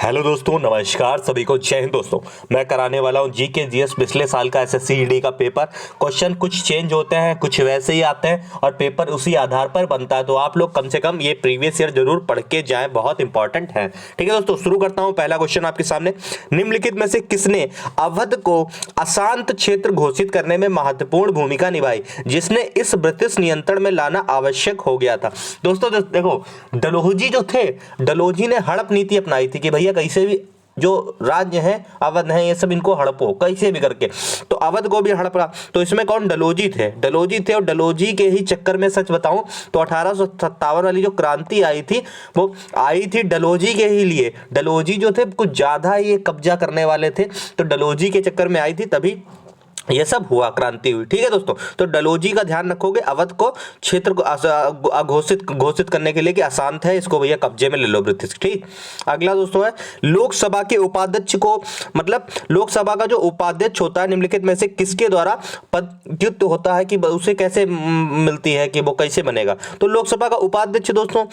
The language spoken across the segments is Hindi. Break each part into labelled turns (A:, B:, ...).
A: हेलो दोस्तों, नमस्कार सभी को। जय हिंद दोस्तों। मैं कराने वाला हूं जीके जीएस पिछले साल का एसएससी ईडी का पेपर। क्वेश्चन कुछ चेंज होते हैं, कुछ वैसे ही आते हैं और पेपर उसी आधार पर बनता है। तो आप लोग कम से कम ये प्रीवियस ईयर जरूर पढ़ के जाएं, बहुत इंपॉर्टेंट है। ठीक है दोस्तों, शुरू करता हूं। पहला क्वेश्चन आपके सामने, निम्नलिखित में से किसने अवध को अशांत क्षेत्र घोषित करने में महत्वपूर्ण भूमिका निभाई, जिसने इस ब्रिटिश नियंत्रण में लाना आवश्यक हो गया था। दोस्तों देखो, डलहौजी जो थे, डलहौजी ने हड़प नीति अपनाई थी कि भैया कैसे भी जो राज्य है, अवध है, ये सब इनको हड़पो कैसे भी करके। तो अवध को भी हड़पा। तो इसमें कौन? डलहौजी थे। डलहौजी थे और डलहौजी के ही चक्कर में सच बताऊं तो 1857 वाली जो क्रांति आई थी वो आई थी डलहौजी के ही लिए। डलहौजी जो थे कुछ ज्यादा ये कब्जा करने वाले थे, तो डलहौजी के चक्कर में आई थी, तभी ये सब हुआ, क्रांति हुई। ठीक है दोस्तों, तो डलहौजी का ध्यान रखोगे। अवध को क्षेत्र को घोषित करने के लिए कि अशांत है, इसको भैया कब्जे में ले लो ब्रिटिश। ठीक। अगला दोस्तों है, लोकसभा के उपाध्यक्ष को, मतलब लोकसभा का जो उपाध्यक्ष होता है, निम्नलिखित में से किसके द्वारा पदच्युत होता है, कि उसे कैसे मिलती है, कि वो कैसे बनेगा। तो लोकसभा का उपाध्यक्ष दोस्तों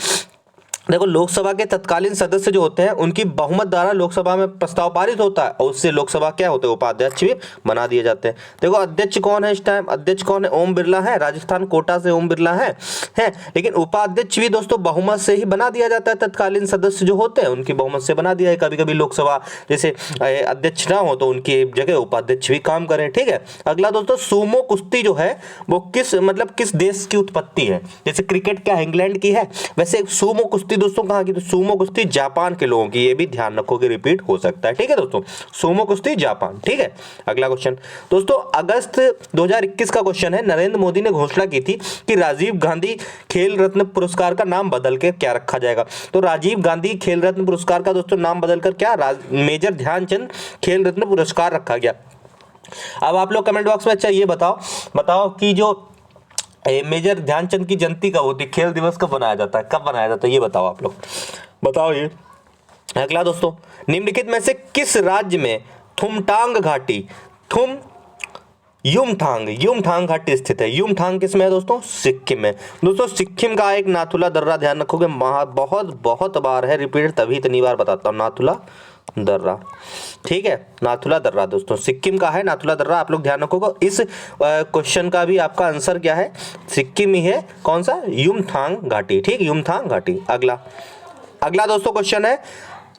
A: देखो, लोकसभा के तत्कालीन सदस्य जो होते हैं उनकी बहुमत द्वारा लोकसभा में प्रस्ताव पारित होता है और उससे लोकसभा क्या होते हैं, उपाध्यक्ष भी बना दिए जाते हैं। देखो अध्यक्ष कौन है इस टाइम? अध्यक्ष कौन है? ओम बिरला है, राजस्थान कोटा से ओम बिरला है। लेकिन उपाध्यक्ष भी दोस्तों बहुमत से ही बना दिया जाता है। तत्कालीन सदस्य जो होते हैं उनकी बहुमत से बना दिया है। कभी कभी लोकसभा जैसे अध्यक्ष ना हो तो उनकी जगह उपाध्यक्ष भी काम करें। ठीक है। अगला दोस्तों, सूमो कुश्ती जो है वो किस देश की उत्पत्ति है? जैसे क्रिकेट क्या इंग्लैंड की है, वैसे सूमो कुश्ती दोस्तों कहाँ की? तो सूमो कुश्ती जापान के लोगों की। ये भी ध्यान रखोगे, रिपीट हो सकता है। ठीक है दोस्तों, सूमो कुश्ती जापान। ठीक है। अगला क्वेश्चन दोस्तों, अगस्त 2021 का क्वेश्चन है। नरेंद्र मोदी ने घोषणा की थी कि राजीव गांधी खेल रत्न पुरस्कार का नाम बदल के क्या रखा जाएगा। तो राजीव गांधी खेल रत्न पुरस्कार का दोस्तों नाम बदलकर क्या मेजर ध्यानचंद खेल रत्न पुरस्कार रखा गया। अब आप लोग कमेंट बॉक्स में अच्छा ये बताओ कि जो मेजर ध्यानचंद की जयंती कब होती है, खेल दिवस कब बनाया जाता है, कब बनाया जाता है, ये बताओ आप लोग, बताओ ये। अगला दोस्तों, निम्नलिखित में से किस राज्य में थुमटांग घाटी युमथांग घाटी स्थित है? युमथांग किस में है दोस्तों? सिक्किम में। दोस्तों सिक्किम का एक नाथुला दर्रा, ध्यान रखोगे, बहुत बार है रिपीट, तभी इतनी बार बताता हूँ, नाथुला दर्रा। ठीक है, नाथुला दर्रा दोस्तों सिक्किम का है, नाथुला दर्रा। आप लोग ध्यान रखोगे। इस क्वेश्चन का भी आपका आंसर क्या है? सिक्किम ही है। कौन सा? युमथांग घाटी। ठीक, युमथांग घाटी। अगला दोस्तों क्वेश्चन है,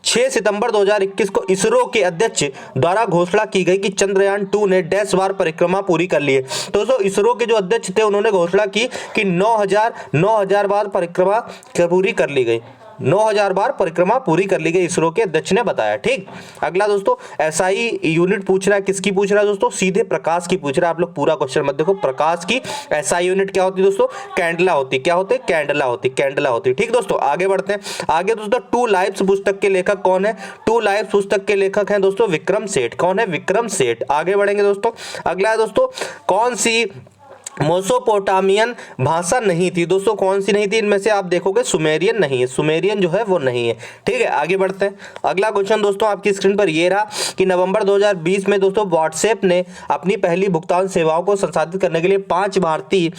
A: 6 सितंबर 2021 को इसरो के अध्यक्ष द्वारा घोषणा की गई कि चंद्रयान 2 ने डैश बार परिक्रमा पूरी कर ली है। तो दोस्तों इसरो के जो अध्यक्ष थे उन्होंने घोषणा की कि 9000 बार परिक्रमा पूरी कर ली गई। 9000 बार परिक्रमा पूरी कर ली गई, इसरो के अध्यक्ष ने बताया। ठीक। अगला दोस्तों, एसआई यूनिट पूछ रहा है, किसकी पूछ रहा है दोस्तों? सीधे प्रकाश की पूछ रहा है। आप लोग पूरा क्वेश्चन मत देखो। प्रकाश की एसआई यूनिट क्या होती है दोस्तों? कैंडला होती। क्या होती? कैंडला होती। ठीक दोस्तों, आगे बढ़ते हैं। आगे दोस्तों, टू लाइव्स पुस्तक के लेखक कौन है? टू लाइव्स पुस्तक के लेखक हैं दोस्तों विक्रम सेठ। कौन है? विक्रम सेठ। आगे बढ़ेंगे दोस्तों। अगला है दोस्तों, कौन सी मेसोपोटामियन भाषा नहीं थी? दोस्तों कौन सी नहीं थी? इनमें से आप देखोगे सुमेरियन नहीं है, सुमेरियन जो है वो नहीं है। ठीक है, आगे बढ़ते हैं। अगला क्वेश्चन दोस्तों आपकी स्क्रीन पर ये रहा कि नवंबर 2020 में दोस्तों व्हाट्सएप ने अपनी पहली भुगतान सेवाओं को संसाधित करने के लिए 5 भारतीय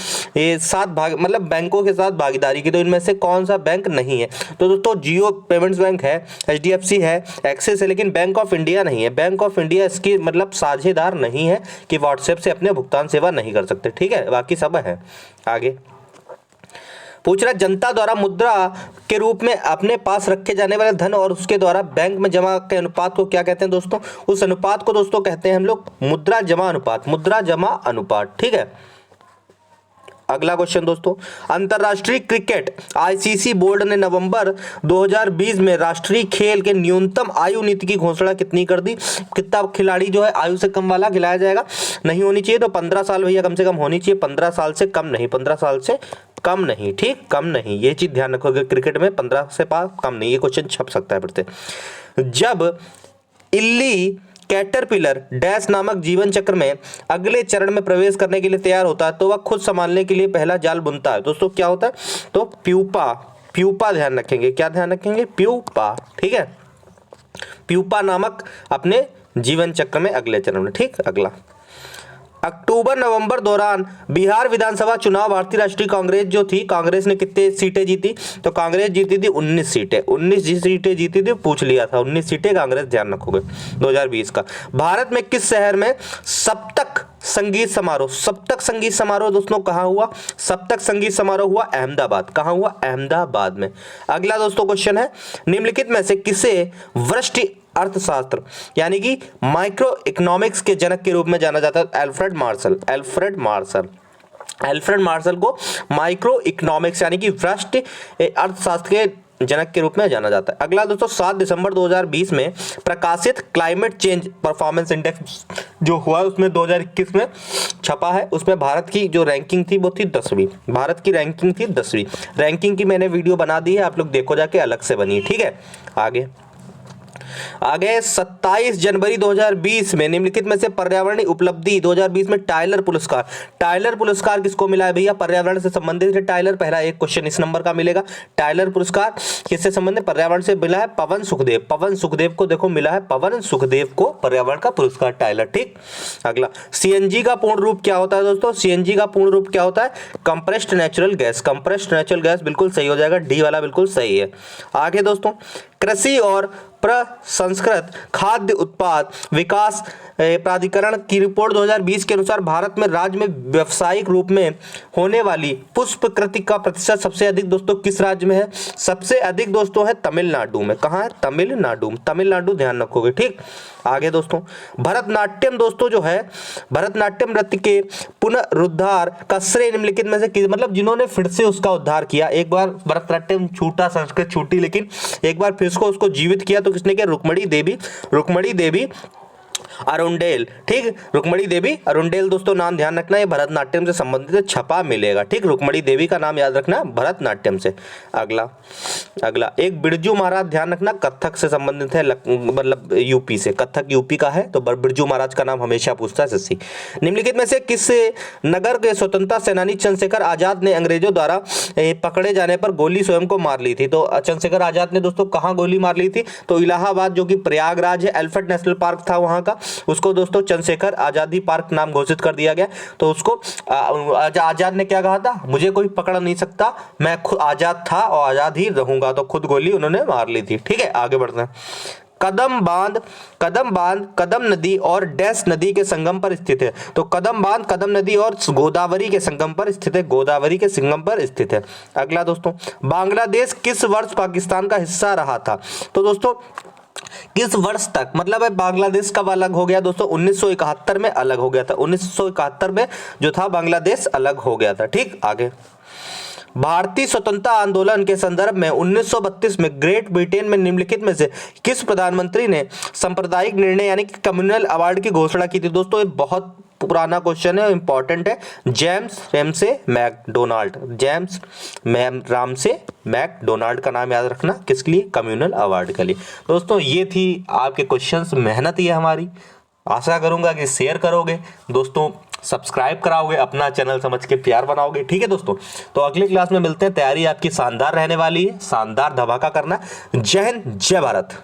A: मतलब बैंकों के साथ भागीदारी की। तो इनमें से कौन सा बैंक नहीं है? तो दोस्तों जियो पेमेंट्स बैंक है, HDFC है, एक्सिस है, लेकिन बैंक ऑफ इंडिया नहीं है। बैंक ऑफ इंडिया इसकी मतलब साझेदार नहीं है कि व्हाट्सएप से अपने भुगतान सेवा नहीं कर सकते। ठीक है, बाकी सब है। आगे पूछ रहा, जनता द्वारा मुद्रा के रूप में अपने पास रखे जाने वाले धन और उसके द्वारा बैंक में जमा के अनुपात को क्या कहते हैं दोस्तों? उस अनुपात को दोस्तों कहते हैं हम लोग मुद्रा जमा अनुपात। ठीक है। अगला क्वेश्चन दोस्तों, अंतरराष्ट्रीय क्रिकेट ICC बोर्ड ने नवंबर 2020 में राष्ट्रीय खेल के न्यूनतम आयु नीति की घोषणा कितनी कर दी? कितना खिलाड़ी जो है आयु से कम वाला खिलाया जाएगा? नहीं होनी चाहिए, तो 15 साल भैया कम से कम होनी चाहिए। 15 साल से कम नहीं, 15 साल से कम नहीं। ठीक, कम नहीं, ये चीज ध्यान रखोगे। क्रिकेट में 15 से कम नहीं, ये क्वेश्चन छप सकता है फिर से। जब इल्ली कैटरपिलर डैश नामक जीवन चक्र में अगले चरण में प्रवेश करने के लिए तैयार होता है तो वह खुद संभालने के लिए पहला जाल बुनता है। दोस्तों क्या होता है? तो प्यूपा ध्यान रखेंगे। क्या ध्यान रखेंगे? प्यूपा। ठीक है, प्यूपा नामक अपने जीवन चक्र में अगले चरण में। ठीक। अक्टूबर नवंबर दौरान बिहार विधानसभा चुनाव भारतीय राष्ट्रीय कांग्रेस जो थी, कांग्रेस ने कितने सीटें जीती? तो कांग्रेस जीती थी 19 सीटें। 19 सीटें जीती थी, पूछ लिया था 19 सीटें कांग्रेस, ध्यान रखोगे 2020 का। भारत में किस शहर में सप्तक संगीत समारोह दोस्तों कहां हुआ? सप्तक संगीत समारोह हुआ अहमदाबाद। कहां हुआ? अहमदाबाद में। अगला दोस्तों क्वेश्चन है, निम्नलिखित में से किसे वरिष्ठ अर्थशास्त्र यानी कि माइक्रो इकोनॉमिक्स के जनक के रूप में जाना जाता है? एल्फ्रेड मार्शल को माइक्रो इकोनॉमिक्स यानी कि वरिष्ठ अर्थशास्त्र के जनक के रूप में जाना जाता है। अगला दोस्तों 7 दिसंबर 2020 में प्रकाशित क्लाइमेट चेंज परफॉर्मेंस इंडेक्स जो हुआ उसमें 2021 में छपा है, उसमें भारत की जो रैंकिंग थी वो थी 10वीं। भारत की रैंकिंग थी 10वीं। रैंकिंग की मैंने वीडियो बना दी है, आप लोग देखो जाके, अलग से बनी है, ठीक है। आगे 27 जनवरी 2020 में निम्नलिखित में से पर्यावरणीय उपलब्धि 2020 में टाइलर पुरस्कार किसको मिला है भैया? पर्यावरण से संबंधित है टाइलर। पहला एक क्वेश्चन इस नंबर का मिलेगा। टाइलर पुरस्कार किससे संबंधित? पर्यावरण से मिला है पवन सुखदेव को देखो मिला है, पवन सुखदेव को पर्यावरण का पुरस्कार टाइलर, ठीक। अगला सीएनजी का पूर्ण रूप क्या होता है दोस्तों? सीएनजी का पूर्ण रूप क्या होता है? कंप्रेस्ड नेचुरल गैस, बिल्कुल सही हो जाएगा, डी वाला बिल्कुल सही है। आगे दोस्तों कृषि और प्रसंस्कृत खाद्य उत्पाद विकास प्राधिकरण की रिपोर्ट 2020 के अनुसार भारत में राज्य में व्यावसायिक रूप में होने वाली पुष्प कृषि का प्रतिशत सबसे अधिक दोस्तों किस राज्य में है? सबसे अधिक दोस्तों है तमिलनाडु में। कहां है? तमिलनाडु, ध्यान रखोगे, ठीक। आगे दोस्तों भरतनाट्यम दोस्तों जो है, भरतनाट्यम नृत्य के पुनरुद्धार का श्रेय निम्नलिखित में से मतलब जिन्होंने फिर से उसका उद्धार किया, एक बार भरतनाट्यम छूटा, संस्कृत छूटी, लेकिन एक बार फिर उसको जीवित किया, तो किसने किया? रुक्मणी देवी अरुंडेल, ठीक। रुक्मणी देवी अरुंडेल दोस्तों नाम ध्यान रखना, ये भरतनाट्यम से संबंधित छपा मिलेगा, ठीक। रुक्मणी देवी का नाम याद रखना भरतनाट्यम से। अगला एक बिरजू महाराज, ध्यान रखना कथक से संबंधित है, मतलब यूपी से, कथक यूपी का है, तो बिरजू महाराज का नाम हमेशा पूछता है सस्सी। निम्नलिखित में से किस नगर के स्वतंत्रता सेनानी चंद्रशेखर आजाद ने अंग्रेजों द्वारा पकड़े जाने पर गोली स्वयं को मार ली थी? तो चंद्रशेखर आजाद ने दोस्तों कहां गोली मार ली थी? तो इलाहाबाद जो कि प्रयागराज है, एलिफेंट नेशनल पार्क था वहां का, उसको दोस्तों चंद्रशेखर आजादी पार्क नाम घोषित कर दिया गया। तो उसको आजाद ने क्या कहा था? मुझे कोई पकड़ नहीं सकता, मैं खुद आजाद था और आजाद ही रहूंगा, तो खुद गोली उन्होंने मार ली थी, ठीक है। आगे बढ़ते हैं। कदम बांध कदम नदी और डैश नदी के संगम पर स्थित है। तो कदम बांध कदम नदी और गोदावरी के संगम पर स्थित है। अगला दोस्तों बांग्लादेश किस वर्ष पाकिस्तान का हिस्सा रहा था? तो दोस्तों किस वर्ष तक, मतलब बांग्लादेश कब अलग हो गया दोस्तों? 1971 में अलग हो गया था। 1971 में जो था बांग्लादेश अलग हो गया था, ठीक। आगे भारतीय स्वतंत्रता आंदोलन के संदर्भ में 1932 में ग्रेट ब्रिटेन में निम्नलिखित में से किस प्रधानमंत्री ने सांप्रदायिक निर्णय यानी कि कम्युनल अवार्ड की घोषणा की थी? दोस्तों ये बहुत पुराना क्वेश्चन है, इंपॉर्टेंट है। जेम्स रामसे मैकडोनाल्ड का नाम याद रखना, किसके लिए? कम्युनल अवार्ड के लिए। दोस्तों ये थी आपके क्वेश्चंस, मेहनत ये हमारी, आशा करूंगा कि शेयर करोगे दोस्तों, सब्सक्राइब कराओगे, अपना चैनल समझ के प्यार बनाओगे, ठीक है दोस्तों। तो अगली क्लास में मिलते हैं, तैयारी आपकी शानदार रहने वाली है, शानदार धमाका करना। जय हिंद, जय भारत।